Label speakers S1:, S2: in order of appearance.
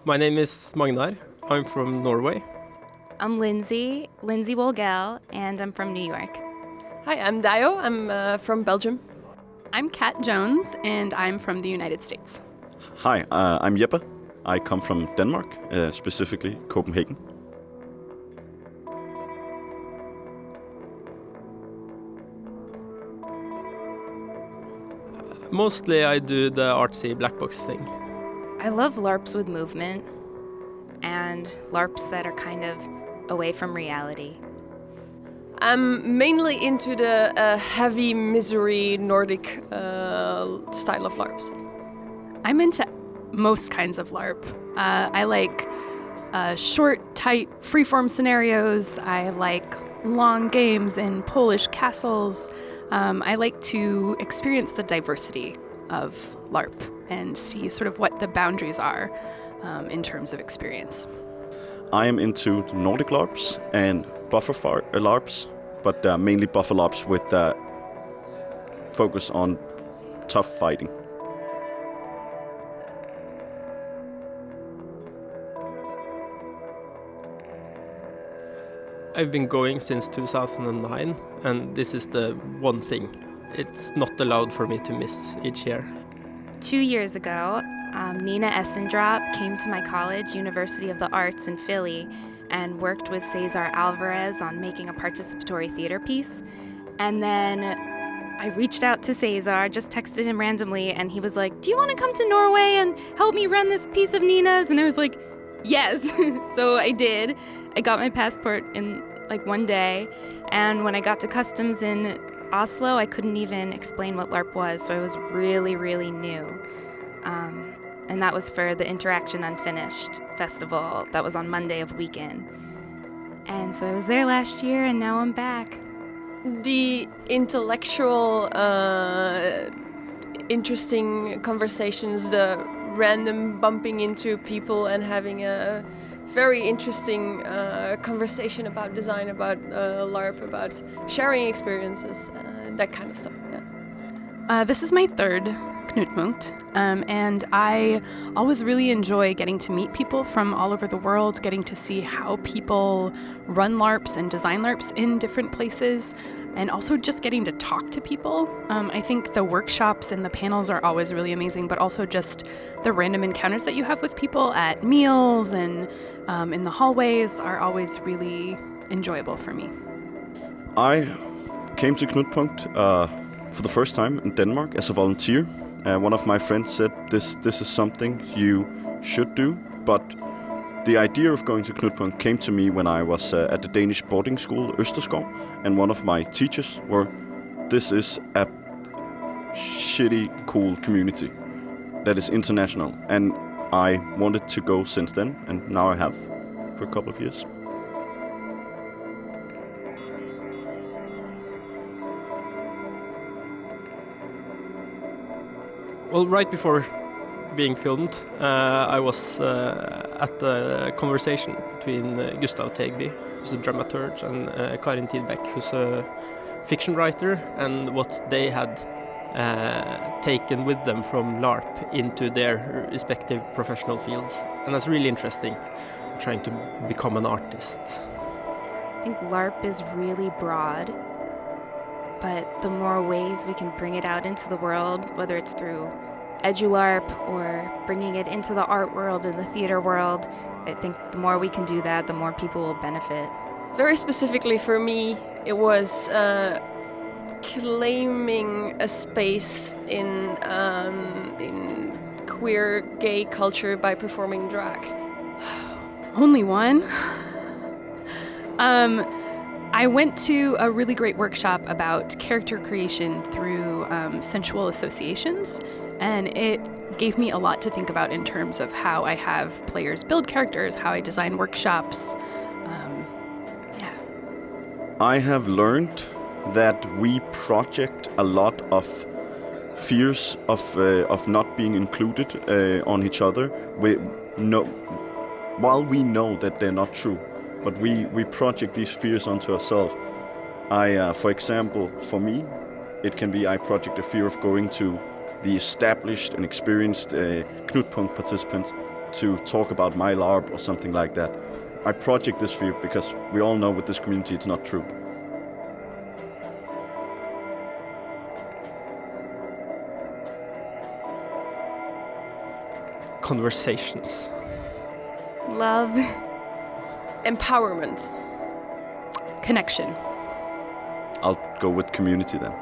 S1: My name is Magnar. I'm from Norway.
S2: I'm Lindsay Wolgel, and I'm from New York.
S3: Hi, I'm Dio. I'm from Belgium.
S4: I'm Kat Jones, and I'm from the United States.
S5: Hi, I'm Jeppe. I come from Denmark, specifically Copenhagen.
S1: Mostly I do the artsy black box thing.
S2: I love LARPs with movement and LARPs that are kind of away from reality.
S3: I'm mainly into the heavy misery Nordic style of LARPs.
S4: I'm into most kinds of LARP. I like short, tight, freeform scenarios. I like long games in Polish castles. I like to experience the diversity of LARP and see sort of what the boundaries are in terms of experience.
S5: I am into the Nordic LARPs and buffer LARPs, but mainly buffer LARPs with focus on tough fighting.
S1: I've been going since 2009, and this is the one thing. It's not allowed for me to miss each year.
S2: 2 years ago, Nina Essendrop came to my college, University of the Arts in Philly, and worked with Cesar Alvarez on making a participatory theater piece. And then I reached out to Cesar, just texted him randomly, and he was like, "Do you want to come to Norway and help me run this piece of Nina's?" And I was like, yes. So I did. I got my passport in like one day, and when I got to customs in Oslo, I couldn't even explain what LARP was, so I was really, really new. And that was for the Interaction Unfinished festival that was on Monday of weekend. And so I was there last year, and now I'm back.
S3: The intellectual, interesting conversations, the random bumping into people and having a very interesting conversation about design, about LARP, about sharing experiences, that kind of stuff. Yeah.
S4: This is my third Knutpunkt, and I always really enjoy getting to meet people from all over the world, getting to see how people run LARPs and design LARPs in different places, and also just getting to talk to people. I think the workshops and the panels are always really amazing, but also just the random encounters that you have with people at meals and in the hallways are always really enjoyable for me.
S5: I came to Knutpunkt for the first time in Denmark as a volunteer. One of my friends said this is something you should do, but the idea of going to Knutpunkt came to me when I was at the Danish boarding school Østerskov, and one of my teachers were, "This is a shitty cool community that is international," and I wanted to go since then, and now I have for a couple of years.
S1: Well, right before being filmed, I was at a conversation between Gustav Tegby, who's a dramaturg, and Karin Tidbeck, who's a fiction writer, and what they had taken with them from LARP into their respective professional fields. And that's really interesting, trying to become an artist.
S2: I think LARP is really broad, but the more ways we can bring it out into the world, whether it's through EduLARP or bringing it into the art world and the theater world, I think the more we can do that, the more people will benefit.
S3: Very specifically for me, it was claiming a space in queer gay culture by performing drag.
S4: Only one? I went to a really great workshop about character creation through sensual associations, and it gave me a lot to think about in terms of how I have players build characters, how I design workshops.
S5: I have learned that we project a lot of fears of not being included on each other. While we know that they're not true, but we project these fears onto ourselves. For example, for me, it can be I project a fear of going to the established and experienced Knutpunkt participants to talk about my LARP or something like that. I project this fear because we all know with this community it's not true.
S1: Conversations.
S2: Love.
S3: Empowerment.
S4: Connection.
S5: I'll go with community then.